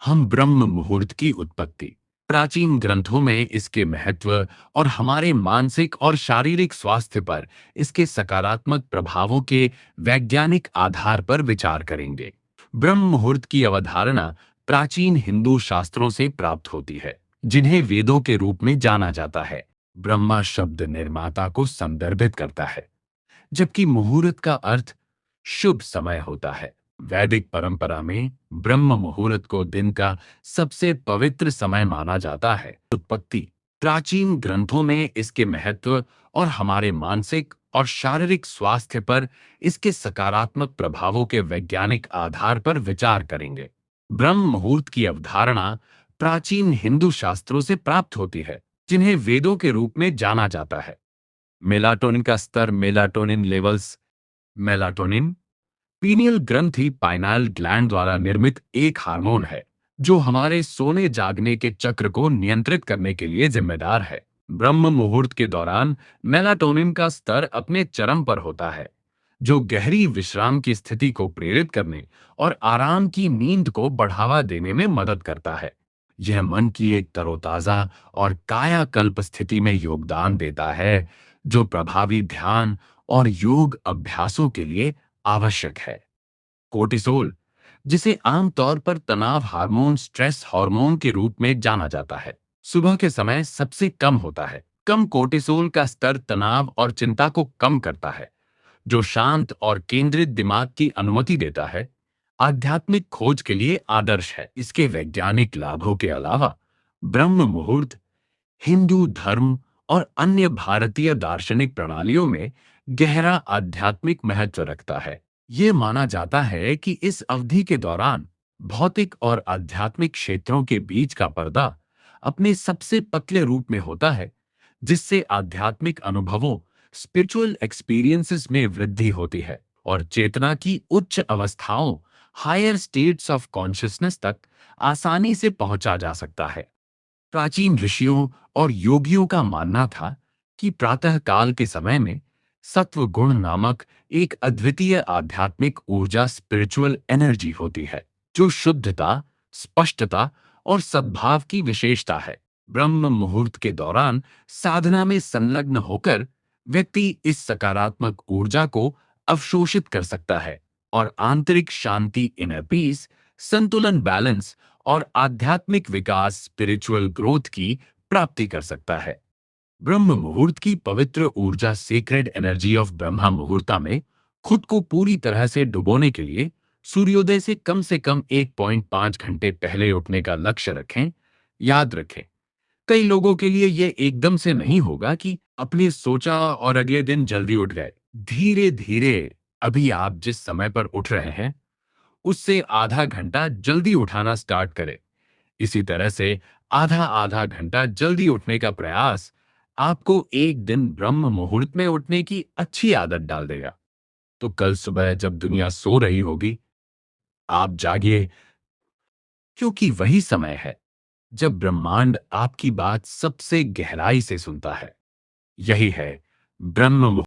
हम ब्रह्म मुहूर्त की उत्पत्ति, प्राचीन ग्रंथों में इसके महत्व और हमारे मानसिक और शारीरिक स्वास्थ्य पर इसके सकारात्मक प्रभावों के वैज्ञानिक आधार पर विचार करेंगे। ब्रह्म मुहूर्त की अवधारणा प्राचीन हिंदू शास्त्रों से प्राप्त होती है, जिन्हें वेदों के रूप में जाना जाता है। ब्रह्मा शब्द निर्माता को संदर्भित करता है, जबकि मुहूर्त का अर्थ शुभ समय होता है। वैदिक परंपरा में ब्रह्म मुहूर्त को दिन का सबसे पवित्र समय माना जाता है। उत्पत्ति, प्राचीन ग्रंथों में इसके महत्व और हमारे मानसिक और शारीरिक स्वास्थ्य पर इसके सकारात्मक प्रभावों के वैज्ञानिक आधार पर विचार करेंगे। ब्रह्म मुहूर्त की अवधारणा प्राचीन हिंदू शास्त्रों से प्राप्त होती है, जिन्हें वेदों के रूप में जाना जाता है। मेलाटोनिन का स्तर, मेलाटोनिन लेवल्स। मेलाटोनिन पीनियल ग्रंथि पाइनाल ग्लैंड द्वारा निर्मित एक हार्मोन है, जो हमारे सोने जागने के चक्र को नियंत्रित करने के लिए जिम्मेदार है। ब्रह्म मुहूर्त के दौरान मेलाटोनिन का स्तर अपने चरम पर होता है, जो गहरी विश्राम की स्थिति को प्रेरित करने और आराम की नींद को बढ़ावा देने में मदद करता है। यह मन की एक तरोताजा और कायाकल्प स्थिति में योगदान देता है, जो प्रभावी ध्यान और योग अभ्यासों के लिए आवश्यक है। कोर्टिसोल, जिसे आमतौर पर तनाव हार्मोन, स्ट्रेस हार्मोन के रूप में जाना जाता है, सुबह के समय सबसे कम होता है। कम कोर्टिसोल का स्तर तनाव और चिंता को कम करता है, जो शांत और केंद्रित दिमाग की अनुमति देता है। आध्यात्मिक खोज के लिए आदर्श है। इसके वैज्ञानिक लाभों के अलावा ब्रह्म मुहूर्त हिंदू धर्म और अन्य भारतीय दार्शनिक प्रणालियों में गहरा आध्यात्मिक महत्व रखता है। ये माना जाता है कि इस अवधि के दौरान भौतिक और आध्यात्मिक क्षेत्रों के बीच का पर्दा अपने सबसे पतले रूप में होता है, जिससे आध्यात्मिक अनुभवों, स्पिरिचुअल एक्सपीरियंसेस में वृद्धि होती है और चेतना की उच्च अवस्थाओं, हायर स्टेट्स ऑफ कॉन्शियसनेस तक आसानी से पहुंचा जा सकता है। प्राचीन ऋषियों और योगियों का मानना था कि प्रातः काल के समय में सत्व गुण नामक एक अद्वितीय आध्यात्मिक ऊर्जा, स्पिरिचुअल एनर्जी होती है, जो शुद्धता, स्पष्टता और सद्भाव की विशेषता है। ब्रह्म मुहूर्त के दौरान साधना में संलग्न होकर व्यक्ति इस सकारात्मक ऊर्जा को अवशोषित कर सकता है और आंतरिक शांति, इनर पीस, संतुलन, बैलेंस और आध्यात्मिक विकास, स्पिरिचुअल ग्रोथ की प्राप्ति कर सकता है। ब्रह्म मुहूर्त की पवित्र ऊर्जा, सेक्रेड एनर्जी ऑफ ब्रह्मा मुहूर्ता में खुद को पूरी तरह से डुबोने के लिए सूर्योदय से कम 1.5 घंटे पहले उठने का लक्ष्य रखें। याद रखें, कई लोगों के लिए यह एकदम से नहीं होगा कि अपने सोचा और अगले दिन जल्दी उठ गए। धीरे धीरे, अभी आप जिस समय पर उठ रहे हैं उससे आधा घंटा जल्दी उठाना स्टार्ट करें। इसी तरह से आधा आधा घंटा जल्दी उठने का प्रयास आपको एक दिन ब्रह्म मुहूर्त में उठने की अच्छी आदत डाल देगा। तो कल सुबह जब दुनिया सो रही होगी, आप जागिए, क्योंकि वही समय है जब ब्रह्मांड आपकी बात सबसे गहराई से सुनता है। यही है ब्रह्म